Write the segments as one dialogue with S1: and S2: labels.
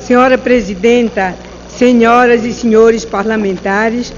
S1: Senhora Presidenta, senhoras e senhores parlamentares,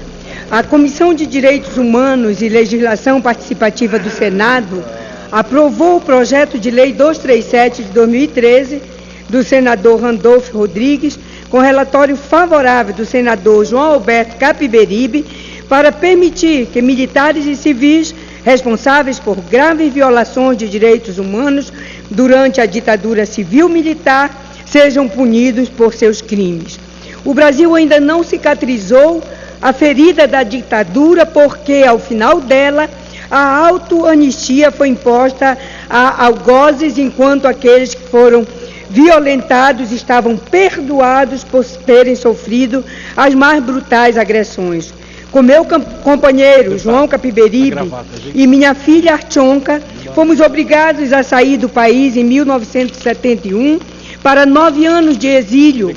S1: a Comissão de Direitos Humanos e Legislação Participativa do Senado aprovou o projeto de lei 237 de 2013 do senador Randolfo Rodrigues, com relatório favorável do senador João Alberto Capiberibe, para permitir que militares e civis responsáveis por graves violações de direitos humanos durante a ditadura civil-militar sejam punidos por seus crimes. O Brasil ainda não cicatrizou a ferida da ditadura porque, ao final dela, a autoanistia foi imposta a algozes, enquanto aqueles que foram violentados estavam perdoados por terem sofrido as mais brutais agressões. Com meu companheiro João Capiberibe e minha filha Archonca, fomos obrigados a sair do país em 1971 para 9 anos de exílio.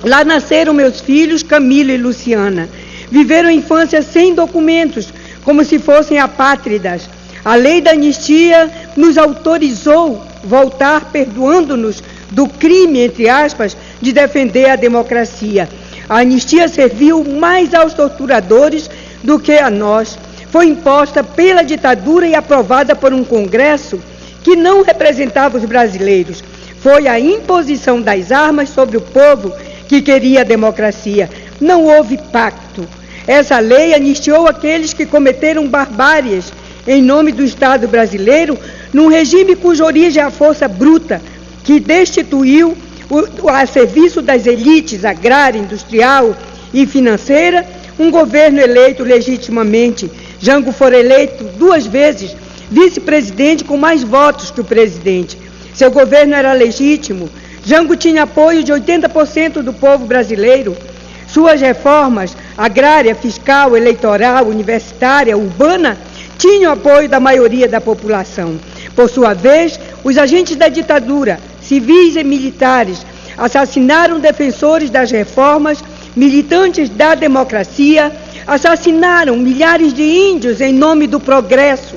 S1: Lá nasceram meus filhos Camilo e Luciana. Viveram a infância sem documentos, como se fossem apátridas. A lei da anistia nos autorizou voltar, perdoando-nos do crime, entre aspas, de defender a democracia. A anistia serviu mais aos torturadores do que a nós. Foi imposta pela ditadura e aprovada por um Congresso que não representava os brasileiros. Foi a imposição das armas sobre o povo que queria a democracia. Não houve pacto. Essa lei anistiou aqueles que cometeram barbáries em nome do Estado brasileiro, num regime cuja origem é a força bruta, que destituiu a serviço das elites agrária, industrial e financeira, um governo eleito legitimamente. Jango foi eleito 2 vezes vice-presidente com mais votos que o presidente. Seu governo era legítimo. Jango tinha apoio de 80% do povo brasileiro. Suas reformas agrária, fiscal, eleitoral, universitária, urbana tinham apoio da maioria da população. Por sua vez, os agentes da ditadura, civis e militares, assassinaram defensores das reformas, militantes da democracia, assassinaram milhares de índios em nome do progresso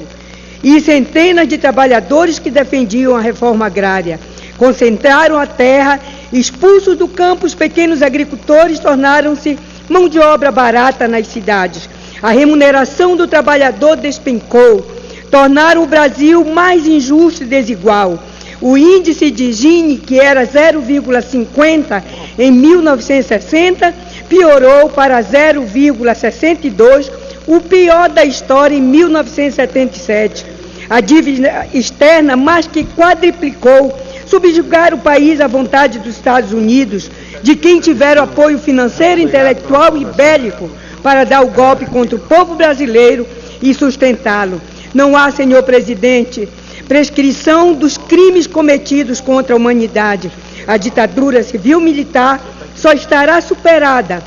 S1: e centenas de trabalhadores que defendiam a reforma agrária. Concentraram a terra, expulsos do campo, os pequenos agricultores tornaram-se mão de obra barata nas cidades. A remuneração do trabalhador despencou, tornaram o Brasil mais injusto e desigual. O índice de Gini, que era 0,50 em 1960, piorou para 0,62, o pior da história em 1977. A dívida externa mais que quadriplicou, subjugar o país à vontade dos Estados Unidos, de quem tiveram apoio financeiro, intelectual e bélico para dar o golpe contra o povo brasileiro e sustentá-lo. Não há, senhor presidente, prescrição dos crimes cometidos contra a humanidade. A ditadura civil-militar só estará superada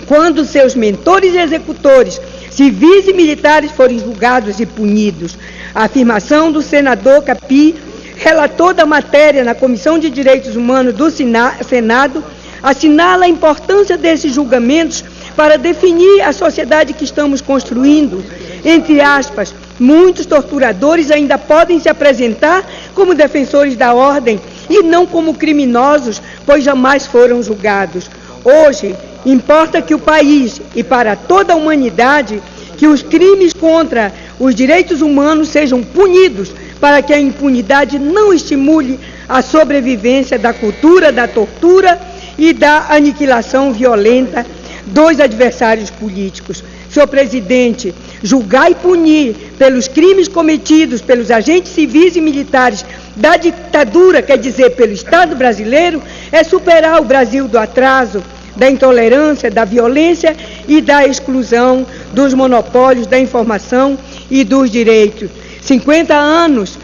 S1: quando seus mentores e executores, civis e militares, forem julgados e punidos. A afirmação do senador Capi, relator da matéria na Comissão de Direitos Humanos do Senado, assinala a importância desses julgamentos para definir a sociedade que estamos construindo. Entre aspas, muitos torturadores ainda podem se apresentar como defensores da ordem e não como criminosos, pois jamais foram julgados. Hoje, importa que o país e para toda a humanidade que os crimes contra os direitos humanos sejam punidos, para que a impunidade não estimule a sobrevivência da cultura da tortura e da aniquilação violenta dos adversários políticos. Senhor presidente, julgar e punir pelos crimes cometidos pelos agentes civis e militares da ditadura, quer dizer, pelo Estado brasileiro, é superar o Brasil do atraso, da intolerância, da violência e da exclusão dos monopólios da informação e dos direitos. 50 anos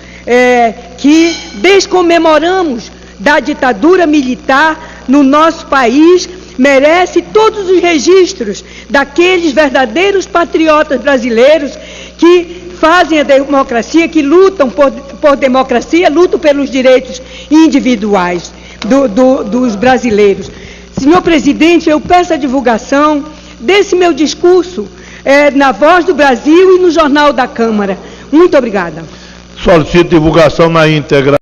S1: que descomemoramos da ditadura militar no nosso país, merece todos os registros daqueles verdadeiros patriotas brasileiros que fazem a democracia, que lutam por democracia, lutam pelos direitos individuais dos brasileiros. Senhor presidente, eu peço a divulgação desse meu discurso na Voz do Brasil e no Jornal da Câmara. Muito obrigada.
S2: Solicito divulgação na íntegra.